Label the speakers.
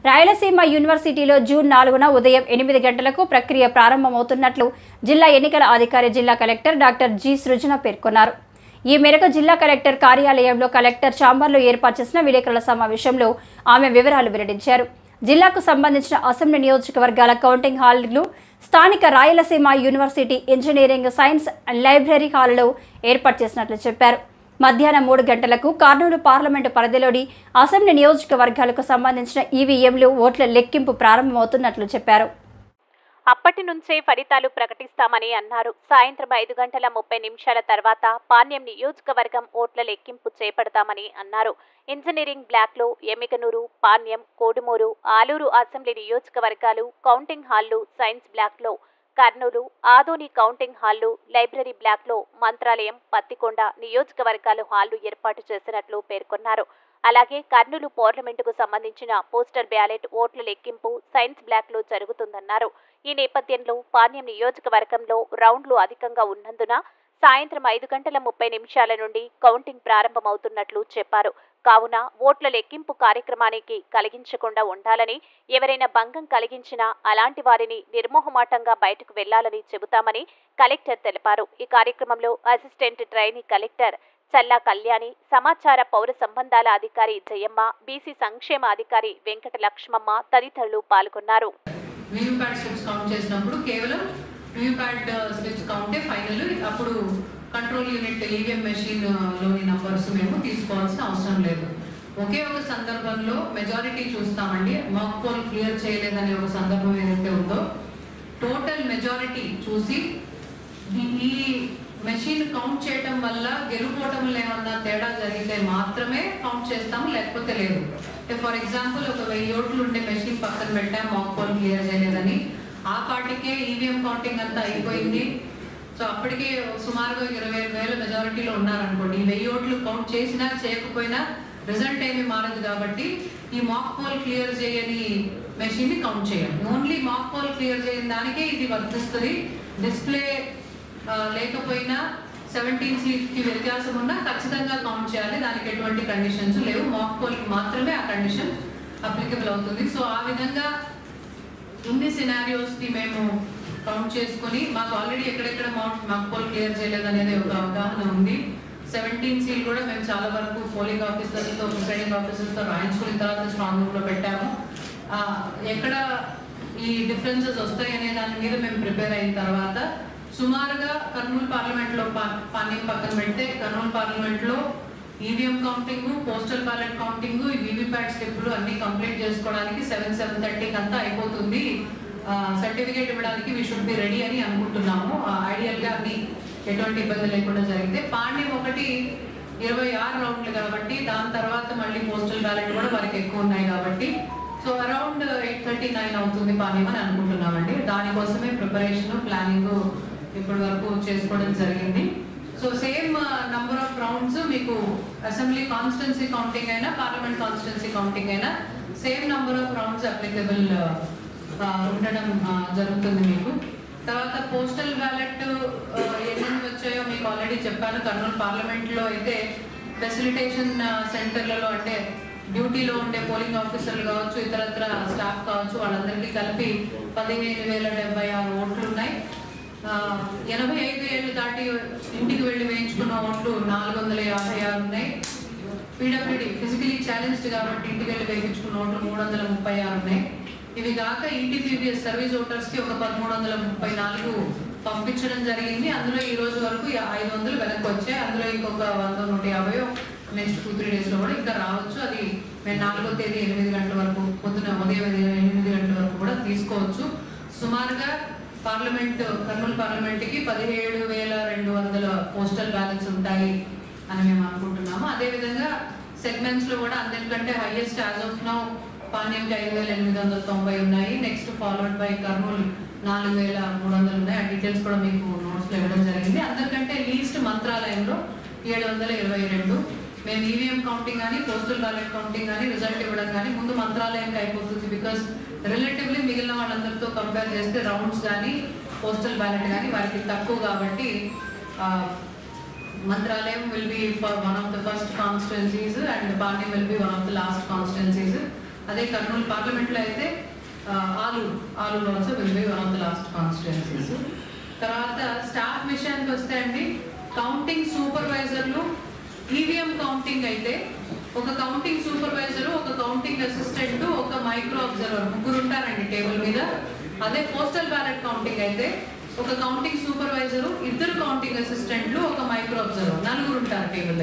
Speaker 1: రాయలసీమ యూనివర్సిటీలో జూన్ 4న ఉదయం 8 గంటలకు ప్రక్రియ ప్రారంభమవుతున్నట్లు జిల్లా ఎన్నికల అధికారి జిల్లా కలెక్టర్ డాక్టర్ జి సృజన పేర్కొన్నారు. ఈ మేరకు జిల్లా కలెక్టర్ కార్యాలయంలో కలెక్టర్ ఛాంబర్లో ఏర్పాటు చేసిన విలేకరుల సమావేశంలో ఆమె వివరాలు వెల్లడించారు. జిల్లాకు సంబంధించిన అసెంబ్లీ నియోజకవర్గాల కౌంటింగ్ హాల్లు స్థానిక Rayalaseema university engineering science library హాల్లో ఏర్పాటు చేసినట్లు చెప్పారు. మధ్యాహ్నం 3 గంటలకు కర్నూలు పార్లమెంటు పరిధిలోని అసెంబ్లీ నియోజకవర్గాలకు సంబంధించిన ఈవీఎంలు ఓట్ల లెక్కింపు ప్రారంభమవుతున్నట్లు చెప్పారు.
Speaker 2: అప్పటి నుంచే ఫలితాలు ప్రకటిస్తామని అన్నారు. సాయంత్రం 5:30 తర్వాత పాణ్యం నియోజకవర్గం ఓట్ల లెక్కింపు చేపడతామని అన్నారు. ఇంజనీరింగ్ బ్లాక్లో ఎమ్మిగనూరు, పాణ్యం, కోడుమూరు, ఆలూరు అసెంబ్లీ నియోజకవర్గాలు కౌంటింగ్ హాల్లు, సైన్స్ బ్లాక్లో కర్నూలు, ఆదోని కౌంటింగ్ హాల్లు, లైబ్రరీ బ్లాక్లో మంత్రాలయం, పత్తికొండ నియోజకవర్గాలు హాల్లు ఏర్పాటు చేసినట్లు పేర్కొన్నారు. అలాగే కర్నూలు పార్లమెంటుకు సంబంధించిన పోస్టల్ బ్యాలెట్ ఓట్ల లెక్కింపు సైన్స్ బ్లాక్లో జరుగుతుందన్నారు. ఈ నేపథ్యంలో పాణ్యం నియోజకవర్గంలో రౌండ్లు అధికంగా ఉన్నందున సాయంత్రం 5:30 నుండి కౌంటింగ్ ప్రారంభమవుతున్నట్లు చెప్పారు. కావున ఓట్ల లెక్కింపు కార్యక్రమానికి కలిగించకుండా ఉండాలని, ఎవరైనా భంగం కలిగించినా అలాంటి వారిని నిర్మోహమాటంగా బయటకు వెళ్లాలని చెబుతామని కలెక్టర్ తెలిపారు. ఈ కార్యక్రమంలో అసిస్టెంట్ ట్రైనీ కలెక్టర్ చల్లా కళ్యాణి, సమాచార పౌర సంబంధాల అధికారి జయమ్మ, బీసీ సంక్షేమ అధికారి వెంకట లక్ష్మమ్మ తదితరులు పాల్గొన్నారు.
Speaker 3: అప్పుడు కంట్రోల్ యూనిట్ ఈవీఎం మెషిన్ లోని నంబర్స్ మేము తీసుకోవాల్సిన అవసరం లేదు. ఒకే ఒక సందర్భంలో మెజారిటీ చూస్తామండి. మాక్ పోల్ క్లియర్ చేయలేదనే ఒక సందర్భం ఏదైతే ఉందో టోటల్ మెజారిటీ చూసి ఈ మెషిన్ కౌంట్ చేయటం వల్ల గెలుపోవటంలో ఏమన్నా తేడా జరిగితే మాత్రమే కౌంట్ చేస్తాము, లేకపోతే లేదు. ఫర్ ఎగ్జాంపుల్ ఒక 1000 ఓట్లు ఉండే మెషిన్ పక్కన పెట్టాం, మాక్ పోల్ క్లియర్ చేయలేదని, ఆ పార్టీకే ఈవీఎం కౌంటింగ్ అంతా అయిపోయింది. సో అప్పటికే సుమారుగా 20,000 మెజారిటీలో ఉన్నారనుకోండి. 1000 ఓట్లు కౌంట్ చేసినా చేయకపోయినా రిజల్ట్ ఏమీ మారదు. కాబట్టి ఈ మాక్ పోల్ క్లియర్ చేయని మెషిన్ ని కౌంట్ చేయాలి. ఓన్లీ మాక్ పోల్ క్లియర్ చేయని దానికే ఇది వర్తిస్తుంది. డిస్ప్లే లేకపోయినా 17 సీట్కి వ్యత్యాసం ఉన్నా ఖచ్చితంగా కౌంట్ చేయాలి. దానికి ఎటువంటి కండిషన్స్ లేవు. మాక్ పోల్కి మాత్రమే ఆ కండిషన్ అప్లికబుల్ అవుతుంది. సో ఆ విధంగా ఇన్ని సినారియోస్ని మేము కౌంట్ చేసుకొని మాకు ఆల్రెడీ ఎక్కడెక్కడ మాక్ పోల్ క్లియర్ చేయలేదు అనేది ఒక అవగాహన ఉంది. 17 సీల్ కూడా మేము చాలా వరకు పోలింగ్ ఆఫీసర్లతో, ప్రిసైడింగ్ ఆఫీసర్లతో రాయించుకున్న తర్వాత స్ట్రాంగ్ రూమ్లో పెట్టాము. ఎక్కడ ఈ డిఫరెన్సెస్ వస్తాయి అనే దాని మీద మేము ప్రిపేర్ అయిన తర్వాత సుమారుగా కర్నూలు పార్లమెంట్లో పాణ్యం పక్కన పెడితే కర్నూలు పార్లమెంట్లో EVM counting, postal ballot counting, VVPAT స్లిప్లు అన్ని కంప్లీట్ చేసుకోవడానికి 7:30 అంతా అయిపోతుంది. సర్టిఫికేట్ ఇవ్వడానికి వీ షుడ్ బి రెడీ అని అనుకుంటున్నాము. ఐడియల్గా అన్ని ఎటువంటి ఇబ్బంది లేకుండా జరిగితే పాణ్యం ఒకటి 26 రౌండ్లు కాబట్టి దాని తర్వాత మళ్ళీ పోస్టల్ బ్యాలెట్ కూడా వారికి ఎక్కువ ఉన్నాయి కాబట్టి సో అరౌండ్ 8:39 అవుతుంది పాణ్యం అని అనుకుంటున్నామండి. దానికోసమే ప్రిపరేషన్ ప్లానింగ్ ఇప్పటి వరకు చేసుకోవడం జరిగింది. So same number of rounds మీకు అసెంబ్లీ కాన్స్టిట్యున్సీ కౌంటింగ్ అయినా పార్లమెంట్ కాన్స్టిట్యున్సీ కౌంటింగ్ అయినా same number of rounds applicable ఉండడం జరుగుతుంది మీకు. తర్వాత పోస్టల్ బ్యాలెట్ ఎన్ని వచ్చాయో మీకు ఆల్రెడీ చెప్పాను. కర్నూలు పార్లమెంట్లో అయితే ఫెసిలిటేషన్ సెంటర్లలో అంటే డ్యూటీలో ఉండే పోలింగ్ ఆఫీసర్లు కావచ్చు, ఇతరత్ర స్టాఫ్ కావచ్చు, వాళ్ళందరికీ కలిపి 15,076 ఓట్లు ఉన్నాయి. 85 ఏళ్ళు దాటి ఇంటికి వెళ్ళి వేయించుకున్న ఓట్లు 456 ఉన్నాయి. పీడబ్ల్యూడి ఫిజికలీ ఛాలెంజ్డ్ కాబట్టి ఇంటికి వెళ్ళి వేయించుకున్న ఓట్లు 336 ఉన్నాయి. ఇవి కాక ఈటీపీబీఎస్ సర్వీస్ ఓటర్స్కి ఒక 1334 పంపించడం జరిగింది. అందులో ఈ రోజు వరకు 500 వెనక్కి వచ్చాయి. అందులో ఇంకొక 100, 150 నెక్స్ట్ 2-3 డేస్లో కూడా ఇంకా రావచ్చు. అది మేము 4వ తేదీ 8 గంటల వరకు పొద్దున ఉదయం 8 గంటల వరకు కూడా తీసుకోవచ్చు. సుమారుగా కర్నూలు పార్లమెంట్కి 17,200 పోస్టల్ బ్యాలెట్స్ ఉంటాయి అని మేము అనుకుంటున్నాము. అదేవిధంగా సెగ్మెంట్స్లో కూడా అందరికంటే హైయెస్ట్ యాజ్ ఆఫ్ నౌ పాణ్యంకి 5,890 ఉన్నాయి. నెక్స్ట్ ఫాలోడ్ బై కర్నూలు 4,300 ఉన్నాయి. ఆ డీటెయిల్స్ కూడా మీకు నోట్స్లో ఇవ్వడం జరిగింది. అందరికంటే లీస్ట్ మంత్రాలయంలో 722. మేము ఈవీఎం కౌంటింగ్ కానీ పోస్టల్ బ్యాలెట్ కౌంటింగ్ కానీ రిజల్ట్ ఇవ్వడం కానీ ముందు మంత్రాలయంకి అయిపోతుంది. బికాస్ రిలేటివ్లీ మిగిలిన వాళ్ళందరితో కంపేర్ చేస్తే రౌండ్స్ కానీ పోస్టల్ బ్యాలెట్ కానీ వారికి తక్కువ కాబట్టి Mantralayam will be for one of the first constituencies and Panem will be one of the last constituencies. అదే కర్నూలు పార్లమెంట్లో అయితే Alur also will be one of the last constituencies. తర్వాత స్టాఫ్ విషయానికి వస్తే అండి, కౌంటింగ్ సూపర్వైజర్లు ఈవీఎం కౌంటింగ్ అయితే ఒక కౌంటింగ్ సూపర్వైజరు, ఒక కౌంటింగ్ అసిస్టెంట్, ఒక మైక్రో అబ్జర్వర్, ముగ్గురు ఉంటారండి టేబుల్ మీద. అదే పోస్టల్ బ్యాలెట్ కౌంటింగ్ అయితే ఒక కౌంటింగ్ సూపర్వైజరు, 2 కౌంటింగ్ అసిస్టెంట్లు, ఒక మైక్రో అబ్జర్వర్, 4 ఉంటారు టేబుల్ దగ్గర.